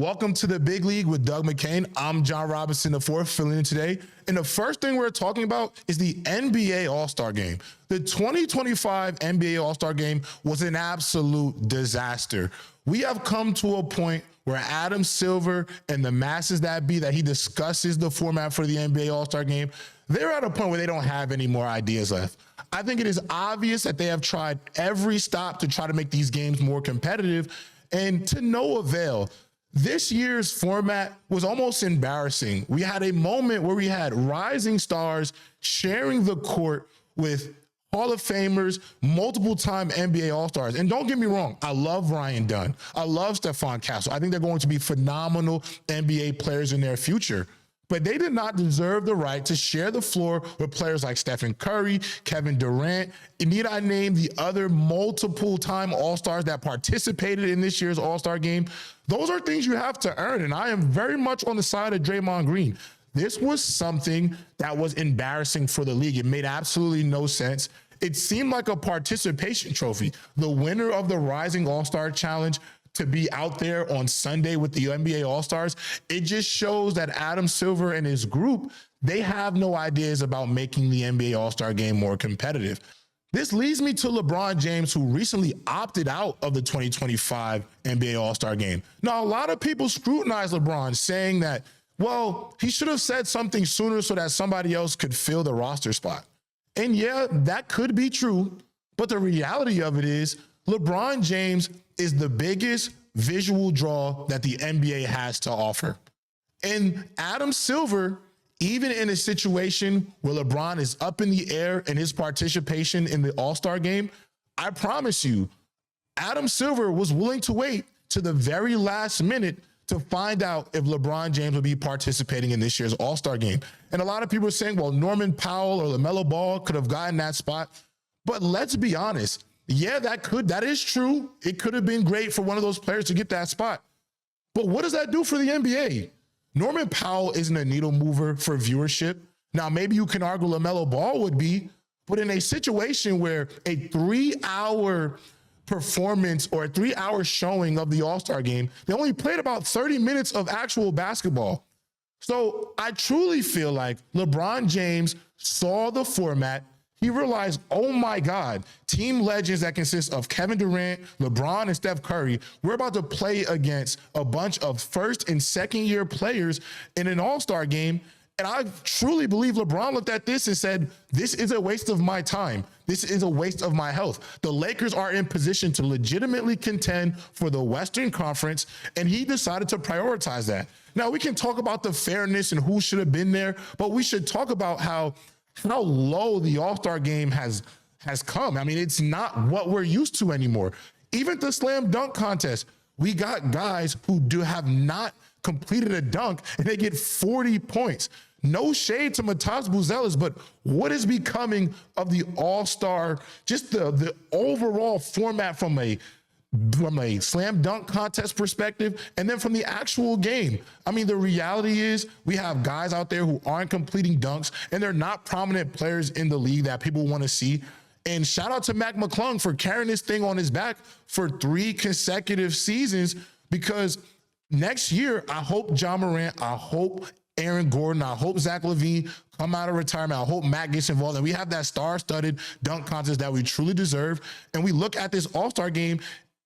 Welcome to the Big League with Doug McCain. I'm John Robinson IV, filling in today. And the first thing we're talking about is the NBA All-Star Game. The 2025 NBA All-Star Game was an absolute disaster. We have come to a point where Adam Silver and the masses that be that he discusses the format for the NBA All-Star Game, they're at a point where they don't have any more ideas left. I think it is obvious that they have tried every stop to try to make these games more competitive, and to no avail. This year's format was almost embarrassing. We had a moment where we had rising stars sharing the court with Hall of Famers, multiple-time NBA All-Stars. And don't get me wrong, I love Ryan Dunn. I love Stephon Castle. I think they're going to be phenomenal NBA players in their future. But they did not deserve the right to share the floor with players like Stephen Curry, Kevin Durant. And need I name the other multiple-time All-Stars that participated in this year's All-Star Game? Those are things you have to earn, and I am very much on the side of Draymond Green. This was something that was embarrassing for the league. It made absolutely no sense. It seemed like a participation trophy. The winner of the Rising All-Star Challenge to be out there on Sunday with the NBA All-Stars, it just shows that Adam Silver and his group, they have no ideas about making the NBA All-Star Game more competitive. This leads me to LeBron James, who recently opted out of the 2025 NBA All-Star Game. Now, a lot of people scrutinize LeBron, saying that, well, he should have said something sooner so that somebody else could fill the roster spot. And yeah, that could be true, but the reality of it is LeBron James is the biggest visual draw that the NBA has to offer. And Adam Silver, even in a situation where LeBron is up in the air in his participation in the All-Star Game, I promise you, Adam Silver was willing to wait to the very last minute to find out if LeBron James would be participating in this year's All-Star Game. And a lot of people are saying, well, Norman Powell or LaMelo Ball could have gotten that spot. But let's be honest. Yeah, that is true. It could have been great for one of those players to get that spot. But what does that do for the NBA? Norman Powell isn't a needle mover for viewership. Now, maybe you can argue LaMelo Ball would be, but in a situation where a 3-hour performance or a 3-hour showing of the All-Star Game, they only played about 30 minutes of actual basketball. So I truly feel like LeBron James saw the format. He realized, oh my God, team legends that consist of Kevin Durant, LeBron, and Steph Curry, we're about to play against a bunch of first and second year players in an All-Star game. And I truly believe LeBron looked at this and said, this is a waste of my time. This is a waste of my health. The Lakers are in position to legitimately contend for the Western Conference, and he decided to prioritize that. Now, we can talk about the fairness and who should have been there, but we should talk about how low the All-Star Game has come. I mean, it's not what we're used to anymore. Even the slam dunk contest, we got guys who have not completed a dunk and they get 40 points. No shade to Matas Buzelis, but what is becoming of the All-Star, just the overall format from a slam dunk contest perspective, and then from the actual game? I mean, the reality is we have guys out there who aren't completing dunks, and they're not prominent players in the league that people want to see. And shout out to Mac McClung for carrying this thing on his back for 3 consecutive seasons, because next year, I hope John Morant, I hope Aaron Gordon, I hope Zach LaVine come out of retirement. I hope Matt gets involved, and we have that star-studded dunk contest that we truly deserve. And we look at this All-Star Game.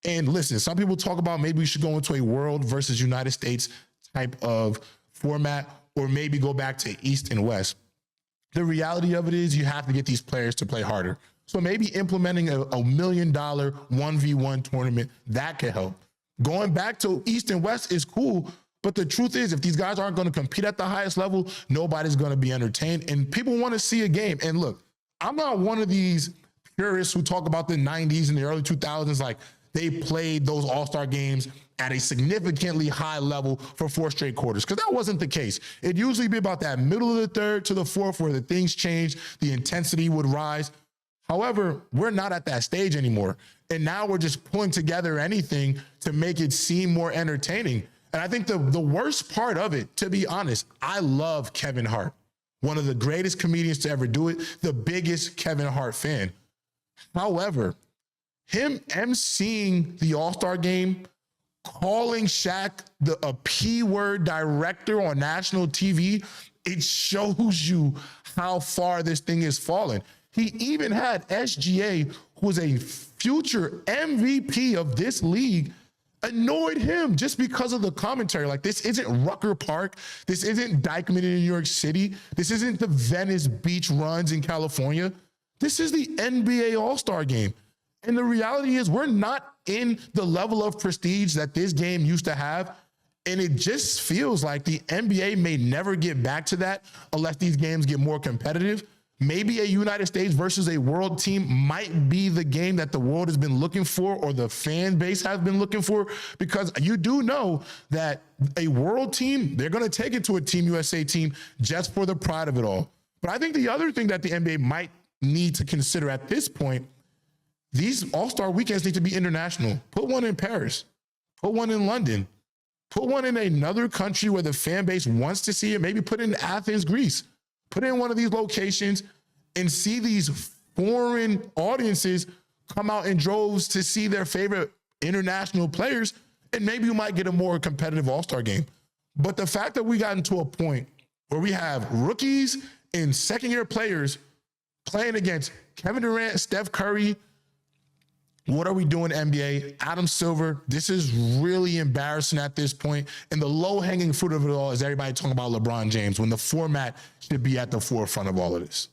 And listen, some people talk about maybe we should go into a world versus United States type of format, or maybe go back to East and West. The reality of it is you have to get these players to play harder. So maybe implementing a $1 million 1v1 tournament, that could help. Going back to East and West is cool, but the truth is, if these guys aren't going to compete at the highest level, nobody's going to be entertained, and people want to see a game. And look, I'm not one of these purists who talk about the 90s and the early 2000s like they played those All-Star games at a significantly high level for 4 straight quarters, because that wasn't the case. It'd usually be about that middle of the third to the fourth where the things changed, the intensity would rise. However, we're not at that stage anymore. And now we're just pulling together anything to make it seem more entertaining. And I think the worst part of it, to be honest, I love Kevin Hart, one of the greatest comedians to ever do it, the biggest Kevin Hart fan. However, him emceeing the All-Star game calling Shaq a P-word director on national TV, it shows you how far this thing is falling. He even had SGA, who was a future MVP of this league, annoyed him just because of the commentary. Like, this isn't Rucker Park. This isn't Dykeman in New York City. This isn't the Venice Beach runs in California. This is the NBA All-Star game. And the reality is we're not in the level of prestige that this game used to have. And it just feels like the NBA may never get back to that unless these games get more competitive. Maybe a United States versus a world team might be the game that the world has been looking for, or the fan base has been looking for, because you do know that a world team, they're going to take it to a Team USA team just for the pride of it all. But I think the other thing that the NBA might need to consider at this point, these All-Star weekends need to be international. Put one in Paris, put one in London, put one in another country where the fan base wants to see it. Maybe put it in Athens, Greece. Put it in one of these locations and see these foreign audiences come out in droves to see their favorite international players, and maybe you might get a more competitive All-Star game. But the fact that we got into a point where we have rookies and second-year players playing against Kevin Durant, Steph Curry, what are we doing, NBA? Adam Silver, this is really embarrassing at this point. And the low-hanging fruit of it all is everybody talking about LeBron James when the format should be at the forefront of all of this.